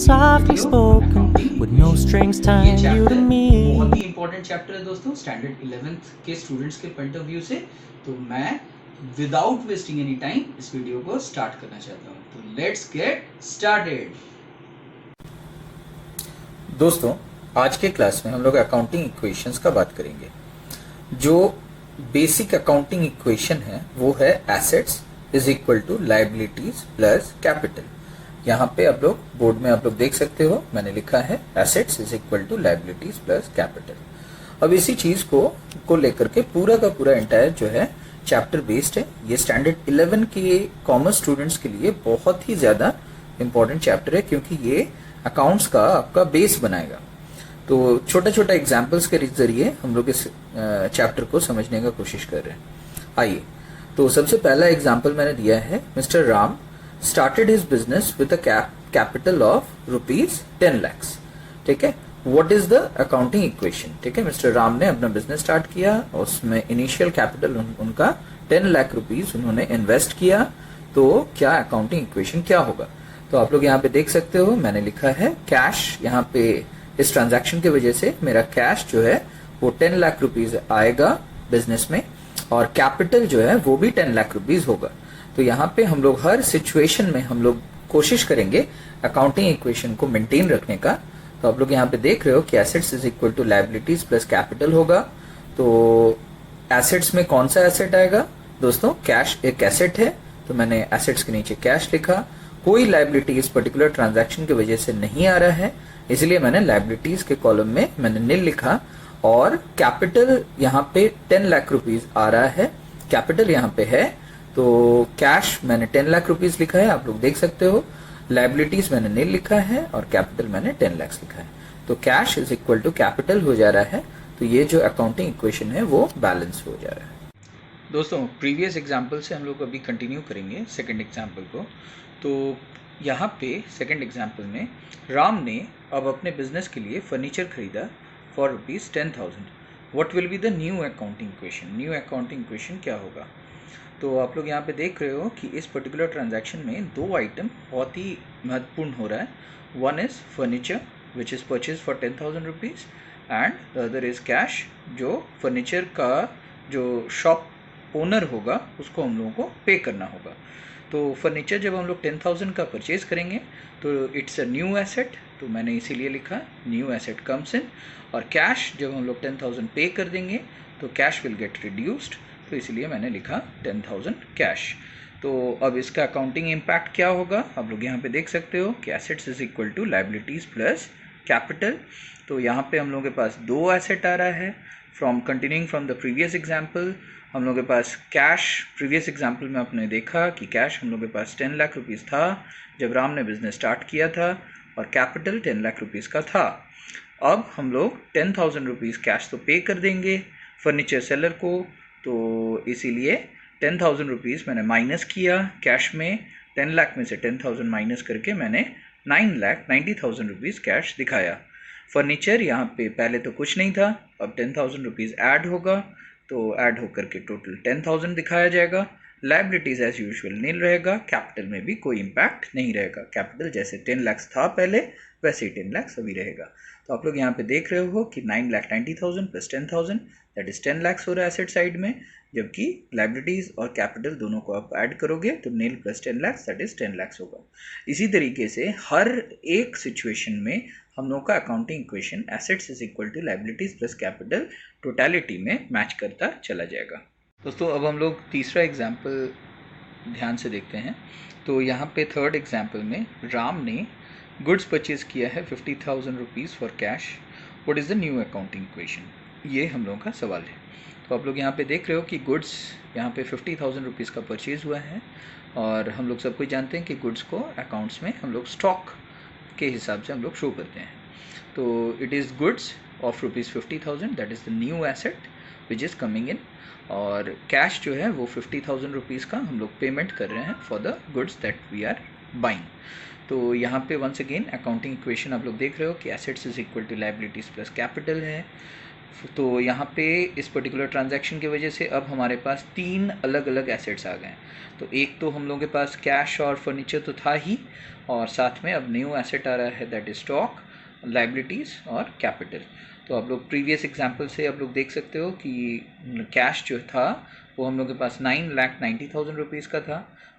softly spoken with no strings ये tying you to chapter me. बहुत ही important chapter है दोस्तों स्टैंडर्ड 11th के स्टूडेंट्स के पॉइंट ऑफ व्यू से। तो मैं विदाउट वेस्टिंग एनी टाइम इस वीडियो को स्टार्ट करना चाहता हूँ। तो लेट्स गेट स्टार्टेड। दोस्तों, आज के क्लास में हम लोग अकाउंटिंग इक्वेशंस का बात करेंगे। जो बेसिक अकाउंटिंग इक्वेशन है वो है assets is equal to liabilities plus capital. यहाँ पे आप लोग बोर्ड में आप लोग देख सकते हो, मैंने लिखा है assets is equal to liabilities plus capital. अब इसी चीज को लेकर के पूरा का पूरा एंटायर जो है चैप्टर बेस्ड है। ये स्टैंडर्ड 11 के कॉमर्स स्टूडेंट्स के लिए बहुत ही ज्यादा इंपॉर्टेंट चैप्टर है, क्योंकि ये अकाउंट्स का आपका बेस बनाएगा। तो छोटा छोटा एग्जाम्पल्स के जरिए हम लोग इस चैप्टर को समझने का कोशिश कर रहे हैं। आइए, तो सबसे पहला एग्जाम्पल मैंने दिया है, mister Ram started his business with a capital of ₹10 lakhs। ठीक है, what is the accounting equation? ठीक है, मिस्टर राम ने अपना बिजनेस स्टार्ट किया, उसमें इनिशियल कैपिटल उनका 10 लाख रुपीज उन्होंने इन्वेस्ट किया। तो क्या अकाउंटिंग इक्वेशन क्या होगा? तो आप लोग यहाँ पे देख सकते हो, मैंने लिखा है कैश। यहाँ पे इस ट्रांजैक्शन की वजह से मेरा कैश जो है वो 10 लाख रुपीज आएगा बिजनेस में, और कैपिटल जो है वो भी 10 लाख रुपीज होगा। तो यहाँ पे हम लोग हर सिचुएशन में हम लोग कोशिश करेंगे अकाउंटिंग इक्वेशन को मेंटेन रखने का। तो आप लोग यहाँ पे देख रहे हो कि assets is equal to liabilities plus capital होगा। तो एसेट्स में कौन सा एसेट आएगा दोस्तों? कैश एक एसेट है, तो मैंने एसेट्स के नीचे कैश लिखा। कोई लायबिलिटी इस पर्टिकुलर ट्रांजैक्शन की वजह से नहीं आ रहा है, इसलिए मैंने लायबिलिटीज के कॉलम में मैंने नील लिखा। और कैपिटल यहाँ पे 10 लाख रुपीज आ रहा है, कैपिटल यहाँ पे है। तो कैश मैंने 10 लाख रुपीज लिखा है, आप लोग देख सकते हो। लायबिलिटीज मैंने नील लिखा है और कैपिटल मैंने 10 लाख लिखा है। तो cash is equal to capital हो जा रहा है। तो ये जो अकाउंटिंग इक्वेशन है वो बैलेंस हो जा रहा है। दोस्तों, प्रीवियस एग्जाम्पल से हम लोग अभी कंटिन्यू करेंगे सेकंड एग्जाम्पल को। तो यहाँ पे सेकंड एग्जाम्पल में राम ने अब अपने बिजनेस के लिए फर्नीचर खरीदा for ₹10,000। What will be the new accounting equation? New accounting equation क्या होगा? तो आप लोग यहाँ पे देख रहे हो कि इस पर्टिकुलर ट्रांजैक्शन में दो आइटम बहुत ही महत्वपूर्ण हो रहा है। One is furniture which is purchase for 10,000 rupees, and the other is cash, जो फर्नीचर का जो शॉप ओनर होगा उसको हम लोगों को पे करना होगा। तो फर्नीचर जब हम लोग 10,000 का परचेज करेंगे तो इट्स अ न्यू एसेट, तो मैंने इसीलिए लिखा न्यू एसेट कम्स इन। और कैश जब हम लोग 10,000 पे कर देंगे तो कैश विल गेट रिड्यूस्ड, तो इसलिए मैंने लिखा 10,000 कैश। तो अब इसका अकाउंटिंग इम्पैक्ट क्या होगा? आप लोग यहाँ पे देख सकते हो कि assets is equal to liabilities plus capital. तो यहाँ पे हम लोगों के पास दो एसेट आ रहा है। Continuing from the previous example, हम लोग के पास कैश, प्रीवियस एग्जाम्पल में आपने देखा कि कैश हम लोग के पास 10 लाख रुपीज़ था जब राम ने बिजनेस स्टार्ट किया था, और कैपिटल 10 लाख रुपीज़ का था। अब हम लोग 10,000 रुपीज़ कैश तो पे कर देंगे फर्नीचर सेलर को, तो इसीलिए 10,000 रुपीज़ मैंने माइनस किया कैश में। 10 लाख में से 10,000 माइनस करके मैंने 9,90,000 रुपीज़ कैश दिखाया। फर्नीचर यहाँ पे पहले तो कुछ नहीं था, अब 10,000 रुपीज़ ऐड होगा, तो ऐड होकर के टोटल 10,000 दिखाया जाएगा। लायबिलिटीज एज यूजुअल नील रहेगा, कैपिटल में भी कोई इम्पैक्ट नहीं रहेगा। कैपिटल जैसे 10 लाख था पहले वैसे ही 10 लाख अभी रहेगा। तो आप लोग यहाँ पे देख रहे हो कि 9,90,000 प्लस 10,000 दैट इज 10 लाख हो रहा है एसेट साइड में, जबकि लायबिलिटीज और कैपिटल दोनों को आप ऐड करोगे तो nil plus 10 lakh that is 10 lakh होगा। इसी तरीके से हर एक सिचुएशन में हम लोग का accounting equation assets is equal to liabilities plus capital totality में मैच करता चला जाएगा। दोस्तों, अब हम लोग तीसरा एग्जाम्पल ध्यान से देखते हैं। तो यहाँ पे थर्ड एग्जाम्पल में राम ने गुड्स परचेज किया है 50,000 rupees for cash. What is the new accounting equation? ये हम लोगों का सवाल है। तो आप लोग यहाँ पे देख रहे हो कि गुड्स यहाँ पे 50,000 रुपीज़ का परचेज हुआ है, और हम लोग सब कुछ जानते हैं कि गुड्स को अकाउंट्स में हम लोग स्टॉक के हिसाब से हम लोग शो करते हैं। तो it is goods of ₹50,000 that is the new asset which is coming in, और कैश जो है वो 50,000 रुपीज़ का हम लोग पेमेंट कर रहे हैं for the goods that we are buying. तो यहाँ पे वंस अगेन अकाउंटिंग इक्वेशन आप लोग देख रहे हो कि assets is equal to liabilities plus capital है। तो यहाँ पे इस पर्टिकुलर ट्रांजैक्शन की वजह से अब हमारे पास तीन अलग अलग एसेट्स आ गए हैं। तो एक तो हम लोगों के पास कैश और फर्नीचर तो था ही, और साथ में अब न्यू एसेट आ रहा है, दैट इज स्टॉक, लाइबिलिटीज़ और कैपिटल। तो आप लोग प्रीवियस एग्जाम्पल से आप लोग देख सकते हो कि कैश जो था वो हम लोग के पास 9,90,000 रुपीज़ का था,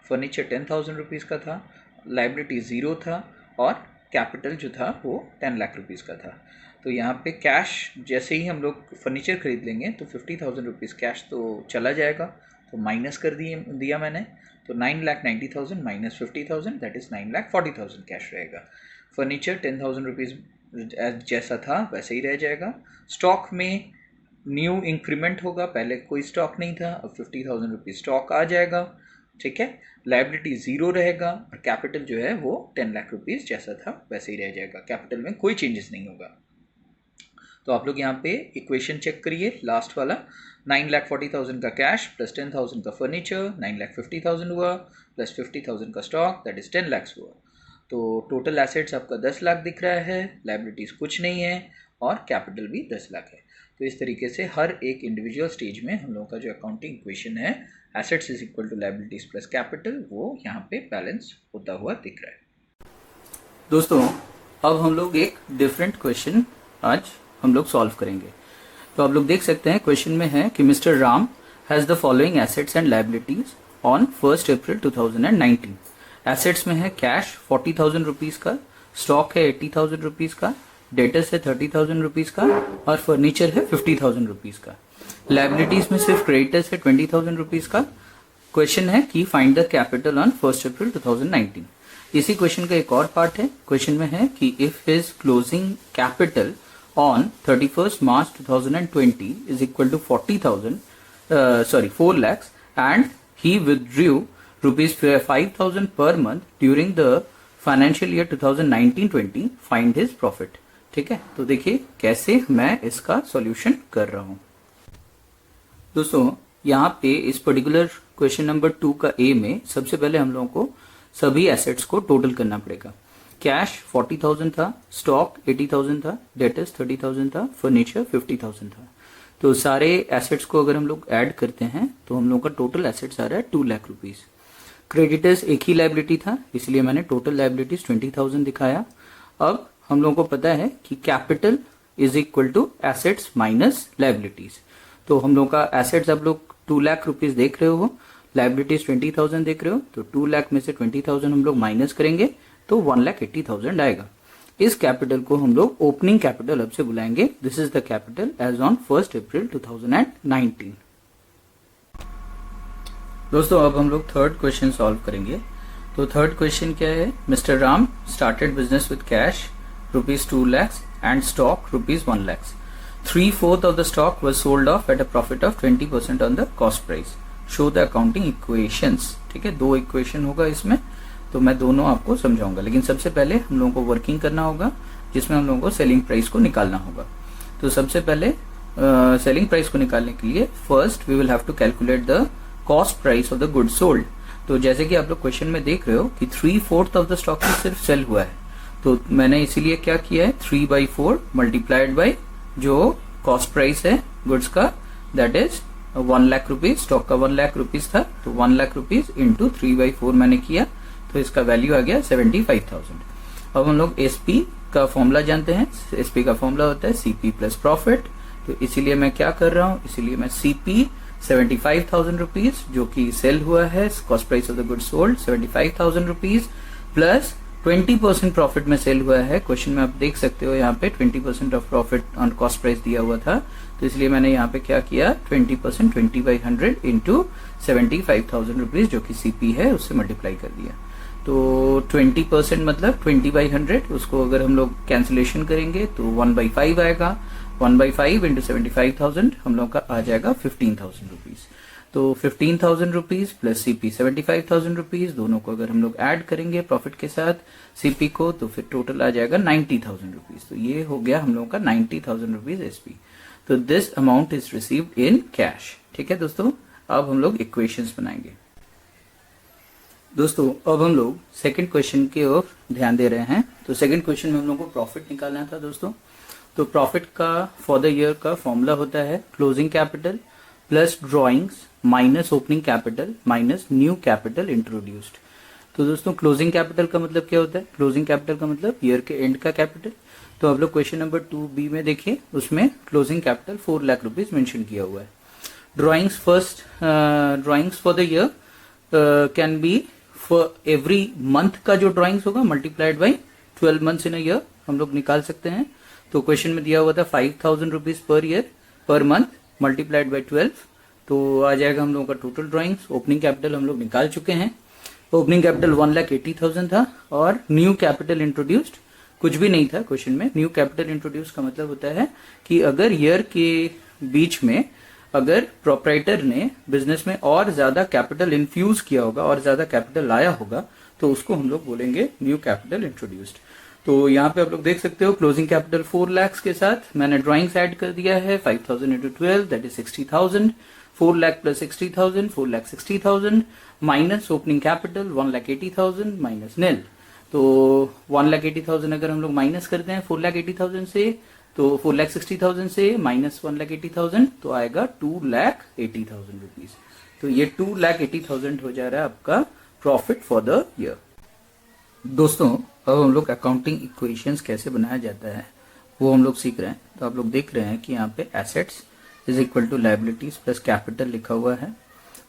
फर्नीचर 10,000 रुपीज़ का था, लाइबिलिटी 0 था और कैपिटल जो था वो 10 लाख रुपीज़ का था। तो यहाँ पे कैश जैसे ही हम लोग फर्नीचर खरीद लेंगे तो 50,000 रुपीज़ कैश तो चला जाएगा, तो माइनस कर दिया मैंने। तो 9,90,000 माइनस 50,000 दैट इज़ 9,40,000 कैश रहेगा। फर्नीचर 10,000 रुपीज़ जैसा था वैसे ही रह जाएगा। स्टॉक में न्यू इंक्रीमेंट होगा, पहले कोई स्टॉक नहीं था, अब 50,000 रुपीज़ स्टॉक आ जाएगा, ठीक है। लाइबिलिटी 0 रहेगा और कैपिटल जो है वो 10 लाख रुपीज़ जैसा था वैसे ही रह जाएगा, कैपिटल में कोई चेंजेस नहीं होगा। तो आप लोग यहाँ पे इक्वेशन चेक करिए, लास्ट वाला 9,40,000 का कैश प्लस 10,000 का फर्नीचर 9,50,000 हुआ, प्लस 50,000 का स्टॉक दैट इज 10 लाख हुआ। तो टोटल एसेट्स आपका 10 लाख दिख रहा है, लाइबिलिटीज़ कुछ नहीं है और कैपिटल भी 10 लाख है। तो इस तरीके से हर एक इंडिविजुअल स्टेज में हम लोगों का जो अकाउंटिंग इक्वेशन है assets is equal to liabilities plus capital वो यहाँ पे बैलेंस होता हुआ दिख रहा है। दोस्तों अब हम लोग एक डिफरेंट क्वेश्चन आज हम लोग सॉल्व करेंगे। तो आप लोग देख सकते हैं क्वेश्चन में है कि mister Ram has the following assets and liabilities on 1 April 2019। Assets में है कैश 40,000 रुपीज़ का, स्टॉक है 80,000 रुपीज़ का, डेटर्स है 30,000 रुपीज़ का और फर्नीचर है 50,000 रुपीज़ का। लाइबिलिटीज में सिर्फ क्रेडिटर्स है 20,000 रुपीज़ का। क्वेश्चन है कि find the capital on 1 April 2019। इसी क्वेश्चन का एक और पार्ट है, क्वेश्चन में है कि if his closing capital on 31st March 2020 is equal to 4 lakhs and he withdrew rupees 5,000 per month during the financial year 2019-20, find his profit। ठीक है, तो देखिए कैसे मैं इसका सॉल्यूशन कर रहा हूं। दोस्तों यहाँ पे इस पर्टिकुलर क्वेश्चन नंबर 2 का ए में सबसे पहले हम लोगों को सभी एसेट्स को टोटल करना पड़ेगा। कैश 40,000 था, स्टॉक 80,000 था, डेटर्स 30,000 था, फर्नीचर 50,000 था। तो सारे एसेट्स को अगर हम लोग ऐड करते हैं तो हम लोग का टोटल एसेट्स आ रहा है 2 लाख रुपीज। क्रेडिटर्स एक ही लाइबिलिटी था इसलिए मैंने टोटल लाइबिलिटीज 20,000 दिखाया। अब हम लोगों को पता है कि capital is equal to assets minus liabilities. तो हम लोग का एसेट्स अब लोग 2 लाख रुपीज देख रहे हो, लाइबिलिटीज 20,000 देख रहे हो, तो 2 लाख में से 20,000 हम लोग माइनस करेंगे तो 1,80,000 आएगा। इस कैपिटल को हम लोग ओपनिंग कैपिटल अब से बुलाएंगे। This is the capital as on 1 April 2019। दोस्तों अब हम लोग थर्ड क्वेश्चन सॉल्व करेंगे। तो थर्ड क्वेश्चन क्या है, mister Ram started business with cash ₹2 lakhs and stock ₹1 lakhs। 3/4 of the stock was sold off at a profit of 20% on the cost price. Show the accounting equations। ठीक है, 2 equation होगा इसमें, तो मैं दोनों आपको समझाऊंगा, लेकिन सबसे पहले हम लोगों को वर्किंग करना होगा जिसमें हम लोगों को सेलिंग प्राइस को निकालना होगा। तो सबसे पहले सेलिंग प्राइस को निकालने के लिए first we will have to calculate the cost price of the good sold. तो जैसे कि आप लोग क्वेश्चन में देख रहे हो कि 3/4 ऑफ द स्टॉक सिर्फ सेल हुआ है, तो मैंने इसीलिए क्या किया है 3/4 मल्टीप्लाइड बाई जो कॉस्ट प्राइस है गुड्स का, that is 1 lakh rupees. Stock का 1 लाख रुपीज था तो 1 लाख रुपीज इंटू 3/4 मैंने किया, तो इसका वैल्यू आ गया 75,000। अब हम लोग एसपी का फॉर्मूला जानते हैं, एसपी का फॉर्मूला होता है सीपी प्लस प्रॉफिट। तो इसीलिए मैं क्या कर रहा हूँ, इसीलिए मैं सीपी 75,000 रुपीज जो कि सेल हुआ है, cost price of the good sold 75,000 rupees plus 20% profit में सेल हुआ है। क्वेश्चन में आप देख सकते हो यहाँ पे 20% of profit on cost price दिया हुआ था, तो इसलिए मैंने यहाँ पे क्या किया 20% 20/100 इंटू 75,000 रुपीज जो कि सीपी है उससे मल्टीप्लाई कर दिया। तो 20% मतलब 20/100, उसको अगर हम लोग कैंसिलेशन करेंगे तो 1/5 आएगा। 1/5 इंटू 75,000 हम लोग का आ जाएगा 15,000 रुपीज। तो 15,000 रुपीज प्लस सीपी 75,000 रुपीज, दोनों को अगर हम लोग ऐड करेंगे प्रॉफिट के साथ सीपी को तो फिर टोटल आ जाएगा 90,000 रुपीज। तो ये हो गया हम लोगों का 90,000 रुपीज एसपी। तो this amount is received in cash. ठीक है दोस्तों, अब हम लोग इक्वेशंस बनाएंगे। दोस्तों अब हम लोग सेकंड क्वेश्चन की ओर ध्यान दे रहे हैं। तो सेकंड क्वेश्चन में हम लोग को प्रॉफिट निकालना था दोस्तों। तो प्रॉफिट का फॉर द ईयर का फॉर्मूला होता है closing capital plus drawings minus opening capital minus new capital introduced. तो दोस्तों क्लोजिंग कैपिटल का मतलब क्या होता है? क्लोजिंग कैपिटल का मतलब ईयर के एंड का कैपिटल। तो आप लोग क्वेश्चन नंबर 2B में देखिए, उसमें closing capital 4 lakh rupees mention किया हुआ है। Drawings for the year can be for every month का जो ड्राइंग्स होगा multiplied by 12 months in a year हम लोग निकाल सकते हैं। तो क्वेश्चन में दिया हुआ था 5,000 rupees per year per month multiplied by 12, तो आ जाएगा हम लोगों का टोटल ड्राइंग्स। ओपनिंग कैपिटल हम लोग निकाल चुके हैं। ओपनिंग कैपिटल 1,80,000 था और न्यू कैपिटल इंट्रोड्यूस्ड कुछ भी नहीं था क्वेश्चन में। न्यू कैपिटल इंट्रोड्यूस का मतलब होता है कि अगर ईयर के बीच में अगर प्रोप्राइटर ने बिजनेस में और ज्यादा कैपिटल इन्फ्यूज किया होगा और ज्यादा कैपिटल लाया होगा तो उसको हम लोग बोलेंगे न्यू कैपिटल इंट्रोड्यूस्ड। तो यहाँ पे आप लोग देख सकते हो क्लोजिंग कैपिटल 4 लाख के साथ मैंने ड्राइंग्स ऐड कर दिया है। 5,000 into 12 that is 60,000। 4 lakh plus 60,000 4 lakh 60,000 minus opening capital 1,80,000 minus nil. तो 1,80,000 अगर हम लोग माइनस करते हैं 4,80,000 से, तो 4,60,000 से माइनस 1,80,000 तो आएगा 2,80,000 रुपीज। तो ये 2,80,000 हो जा रहा है आपका प्रॉफिट फॉर द ईयर। दोस्तों अब हम लोग अकाउंटिंग इक्वेशंस कैसे बनाया जाता है वो हम लोग सीख रहे हैं। तो आप लोग देख रहे हैं कि यहाँ पे assets is equal to liabilities plus capital लिखा हुआ है।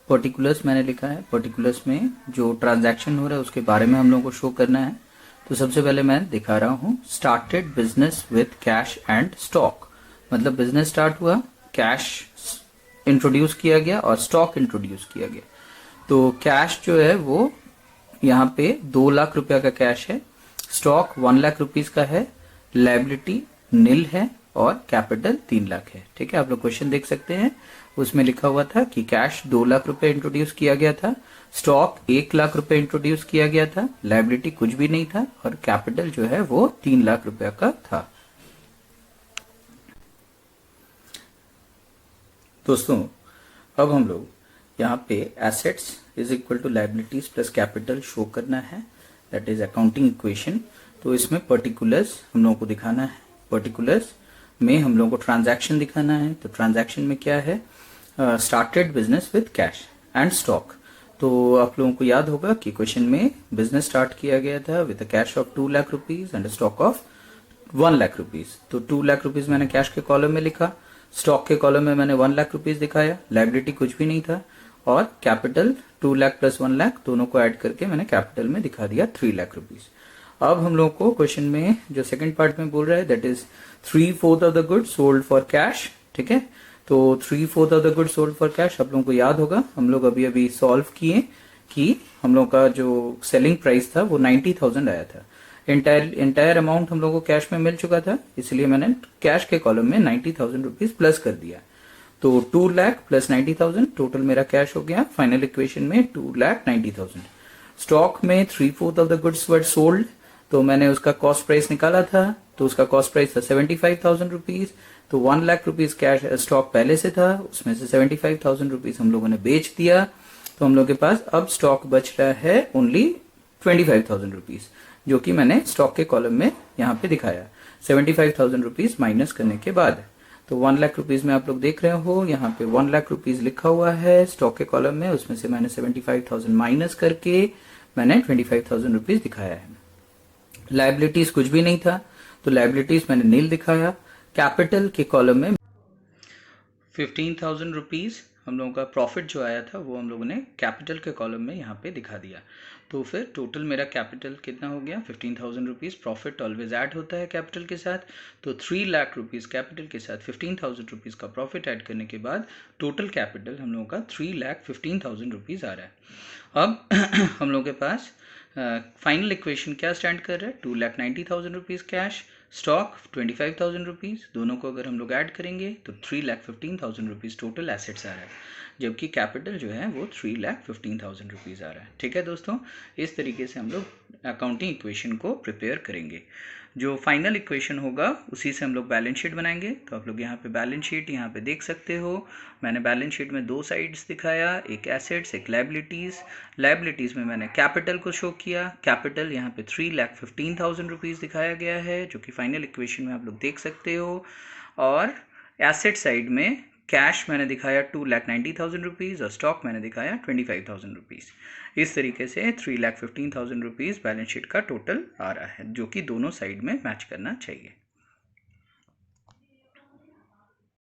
पर्टिकुलर्स मैंने लिखा है, पर्टिकुलर्स में जो ट्रांजैक्शन हो रहा है उसके बारे में हम लोगों को शो करना है। तो सबसे पहले मैं दिखा रहा हूँ started business with cash and stock, मतलब बिजनेस स्टार्ट हुआ, कैश इंट्रोड्यूस किया गया और स्टॉक इंट्रोड्यूस किया गया। तो कैश जो है वो यहाँ पे 2 लाख रुपया का कैश है, स्टॉक 1 लाख रुपीज का है, लायबिलिटी नील है और कैपिटल 3 लाख है। ठीक है, आप लोग क्वेश्चन देख सकते हैं, उसमें लिखा हुआ था कि कैश 2 लाख रुपए इंट्रोड्यूस किया गया था, स्टॉक 1 लाख रुपए इंट्रोड्यूस किया गया था, लायबिलिटी कुछ भी नहीं था और कैपिटल जो है वो 3 लाख रुपया का था। दोस्तों अब हम लोग यहाँ पे assets is equal to liabilities plus capital show करना है, दैट इज अकाउंटिंग इक्वेशन। तो इसमें पर्टिकुलर्स हम लोगों को दिखाना है, पर्टिकुलर्स में हम लोगों को ट्रांजैक्शन दिखाना है। तो ट्रांजैक्शन में क्या है, started business with cash and stock. तो आप लोगों को याद होगा कि क्वेश्चन में बिजनेस स्टार्ट किया गया था with a cash of 2 lakh rupees and stock of 1 lakh rupees. तो 2 लाख रुपीज मैंने कैश के कॉलम में लिखा, स्टॉक के कॉलम में मैंने 1 लाख रुपीज दिखाया, लायबिलिटी कुछ भी नहीं था और कैपिटल 2 लाख प्लस 1 लाख दोनों को ऐड करके मैंने कैपिटल में दिखा दिया 3 लाख रुपीज। अब हम लोग को क्वेश्चन में जो सेकंड पार्ट में बोल रहा है that is 3/4 of the goods sold for cash. ठीक है, तो 3/4 of the goods sold for cash आप लोगों को याद होगा, हम लोग अभी अभी सॉल्व किए कि हम लोग का जो सेलिंग प्राइस था वो 90,000 आया था। एंटायर अमाउंट हम लोग को कैश में मिल चुका था, इसलिए मैंने कैश के कॉलम में 90,000 रुपीज प्लस कर दिया। तो 2 लाख प्लस 90,000 टोटल मेरा कैश हो गया। फाइनल इक्वेशन में 2,90,000। स्टॉक में 3/4 of the goods were sold, तो मैंने उसका कॉस्ट प्राइस निकाला था, तो उसका कॉस्ट प्राइस था 75,000 रुपीज। तो 1 लाख रुपीज कैश स्टॉक पहले से था, उसमें से 75,000 रुपीज हम लोगों ने बेच दिया। तो हम लोग के पास अब स्टॉक बच रहा है ओनली 25,000 रुपीज, जो कि मैंने स्टॉक के कॉलम में यहाँ पे दिखाया 75,000 रुपीज माइनस करने के बाद। तो 1 लाख रुपीज में आप लोग देख रहे हो यहाँ पे 1 लाख रुपीज लिखा हुआ है स्टॉक के कॉलम में, उसमें से मैंने 75,000 माइनस करके मैंने 25,000 रुपीज दिखाया है। लायबिलिटीज कुछ भी नहीं था, तो लायबिलिटीज मैंने नील दिखाया। कैपिटल के कॉलम में 15,000 रुपीज हम लोगों का प्रॉफिट जो आया था वो हम लोगों ने कैपिटल के कॉलम में यहाँ पे दिखा दिया। तो फिर टोटल मेरा कैपिटल कितना हो गया 15,000 रुपीज। प्रॉफिट ऑलवेज ऐड होता है कैपिटल के साथ, तो 3 लाख रुपीज कैपिटल के साथ 15,000 रुपीज का प्रॉफिट ऐड करने के बाद टोटल कैपिटल हम लोगों का 3,15,000 रुपीज आ रहा है। अब हम लोगों के पास फाइनल इक्वेशन क्या स्टैंड कर रहा है, 2,90,000 रुपीज कैश, स्टॉक 25,000 रुपीज, दोनों को अगर हम लोग ऐड करेंगे तो 3,15,000 रुपीज टोटल एसेट्स आ रहा है, जबकि कैपिटल जो है वो 3,15,000 रुपीज आ रहा है। ठीक है दोस्तों, इस तरीके से हम लोग अकाउंटिंग इक्वेशन को प्रिपेयर करेंगे। जो फाइनल इक्वेशन होगा उसी से हम लोग बैलेंस शीट बनाएंगे। तो आप लोग यहाँ पे बैलेंस शीट यहाँ पे देख सकते हो, मैंने बैलेंस शीट में 2 साइड्स दिखाया, एक एसेट्स एक लायबिलिटीज़। लायबिलिटीज़ में मैंने कैपिटल को शो किया, कैपिटल यहाँ पे 3,15,000 रुपीज़ दिखाया गया है, जो कि फाइनल इक्वेशन में आप लोग देख सकते हो। और एसेट साइड में कैश मैंने दिखाया 2,90,000 रुपीज़ और स्टॉक मैंने दिखाया 25,000 रुपीज़। इस तरीके से 3,15,000 रुपीज़ बैलेंस शीट का टोटल आ रहा है, जो कि दोनों साइड में मैच करना चाहिए।